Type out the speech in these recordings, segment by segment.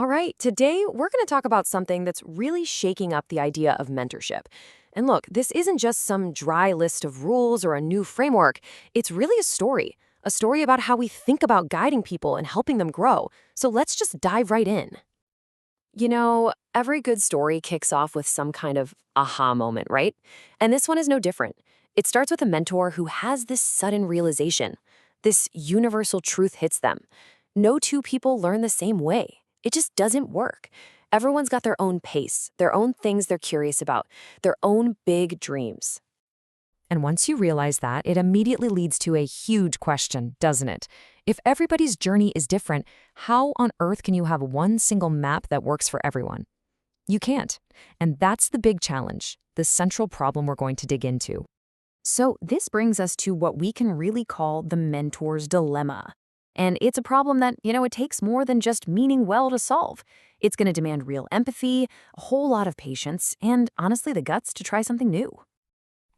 All right, today we're going to talk about something that's really shaking up the idea of mentorship. And look, this isn't just some dry list of rules or a new framework. It's really a story about how we think about guiding people and helping them grow. So let's just dive right in. Every good story kicks off with some kind of aha moment, right? And this one is no different. It starts with a mentor who has this sudden realization. This universal truth hits them. No two people learn the same way. It just doesn't work. Everyone's got their own pace, their own things they're curious about, their own big dreams. And once you realize that, it immediately leads to a huge question, doesn't it? If everybody's journey is different, how on earth can you have one single map that works for everyone? You can't. And that's the big challenge, the central problem we're going to dig into. So this brings us to what we can really call the mentor's dilemma. And it's a problem that, it takes more than just meaning well to solve. It's going to demand real empathy, a whole lot of patience, and honestly, the guts to try something new.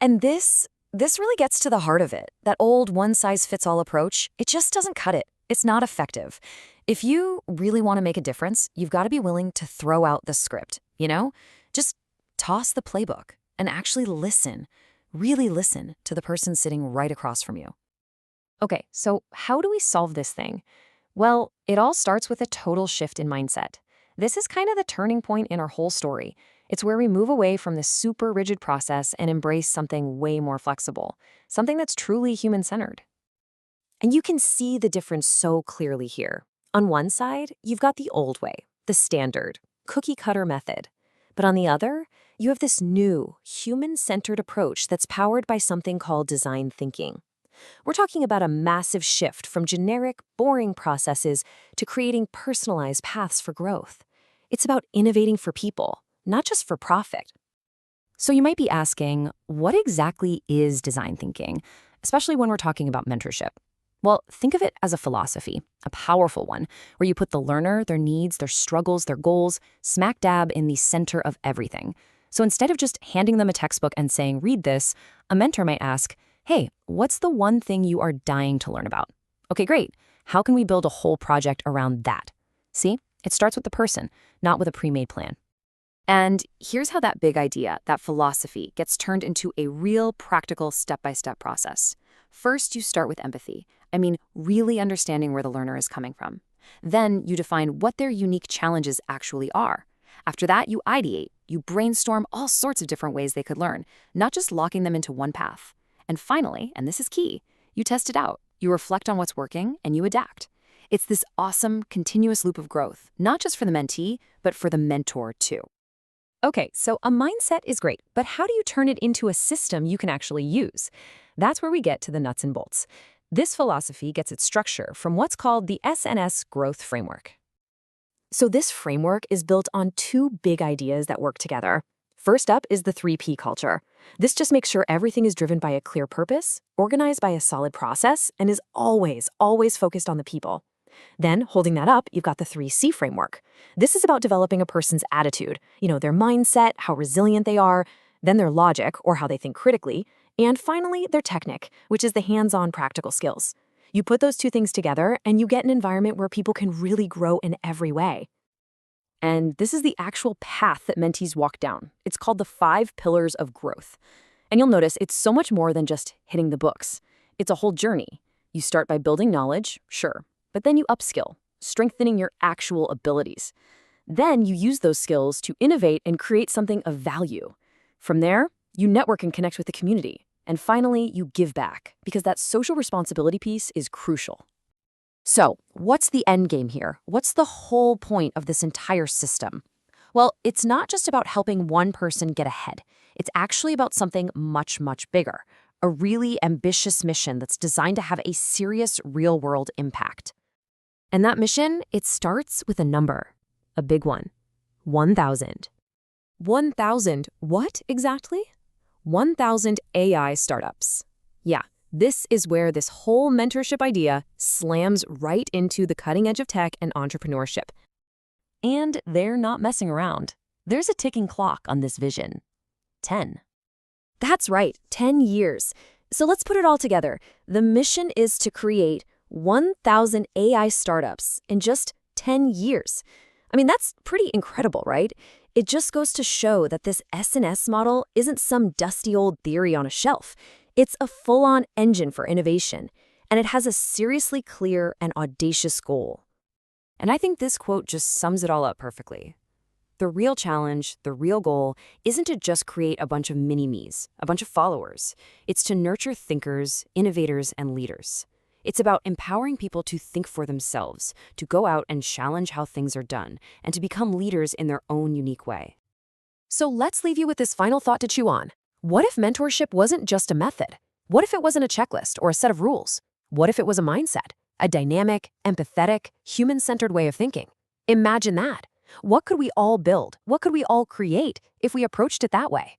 And this really gets to the heart of it. That old one-size-fits-all approach, it just doesn't cut it. It's not effective. If you really want to make a difference, you've got to be willing to throw out the script, Just toss the playbook and actually listen, really listen to the person sitting right across from you. Okay, so how do we solve this thing? Well, it all starts with a total shift in mindset. This is kind of the turning point in our whole story. It's where we move away from this super rigid process and embrace something way more flexible, something that's truly human-centered. And you can see the difference so clearly here. On one side, you've got the old way, the standard, cookie-cutter method. But on the other, you have this new, human-centered approach that's powered by something called design thinking. We're talking about a massive shift from generic, boring processes to creating personalized paths for growth. It's about innovating for people, not just for profit. So you might be asking, what exactly is design thinking, especially when we're talking about mentorship? Well, think of it as a philosophy, a powerful one, where you put the learner, their needs, their struggles, their goals, smack dab in the center of everything. So instead of just handing them a textbook and saying, read this, a mentor might ask, hey, what's the one thing you are dying to learn about? Okay, great. How can we build a whole project around that? See, it starts with the person, not with a pre-made plan. And here's how that big idea, that philosophy, gets turned into a real practical step-by-step process. First, you start with empathy. Really understanding where the learner is coming from. Then you define what their unique challenges actually are. After that, you ideate. You brainstorm all sorts of different ways they could learn, not just locking them into one path. And finally, and this is key, you test it out. You reflect on what's working and you adapt. It's this awesome, continuous loop of growth, not just for the mentee, but for the mentor too. Okay, so a mindset is great, but how do you turn it into a system you can actually use? That's where we get to the nuts and bolts. This philosophy gets its structure from what's called the SNS growth framework. So this framework is built on two big ideas that work together. First up is the 3P culture. This just makes sure everything is driven by a clear purpose, organized by a solid process, and is always focused on the people. Then, holding that up, you've got the 3C framework. This is about developing a person's attitude, their mindset, how resilient they are, then their logic, or how they think critically, and finally, their technique, which is the hands-on practical skills. You put those two things together, and you get an environment where people can really grow in every way. And this is the actual path that mentees walk down. It's called the 5 pillars of growth. And you'll notice it's so much more than just hitting the books. It's a whole journey. You start by building knowledge, sure, but then you upskill, strengthening your actual abilities. Then you use those skills to innovate and create something of value. From there, you network and connect with the community. And finally, you give back, because that social responsibility piece is crucial. So, what's the end game here? What's the whole point of this entire system? Well, it's not just about helping one person get ahead. It's actually about something much, much bigger. A really ambitious mission that's designed to have a serious real-world impact. And that mission, it starts with a number. A big one. 1,000. 1,000 what exactly? 1,000 AI startups. Yeah. This is where this whole mentorship idea slams right into the cutting edge of tech and entrepreneurship. And they're not messing around. There's a ticking clock on this vision. 10. That's right, 10 years. So let's put it all together. The mission is to create 1,000 AI startups in just 10 years. I mean, that's pretty incredible, right? It just goes to show that this SNS model isn't some dusty old theory on a shelf. It's a full-on engine for innovation, and it has a seriously clear and audacious goal. And I think this quote just sums it all up perfectly. The real challenge, the real goal, isn't to just create a bunch of mini-me's, a bunch of followers. It's to nurture thinkers, innovators, and leaders. It's about empowering people to think for themselves, to go out and challenge how things are done, and to become leaders in their own unique way. So let's leave you with this final thought to chew on. What if mentorship wasn't just a method? What if it wasn't a checklist or a set of rules? What if it was a mindset, a dynamic, empathetic, human-centered way of thinking? Imagine that. What could we all build? What could we all create if we approached it that way?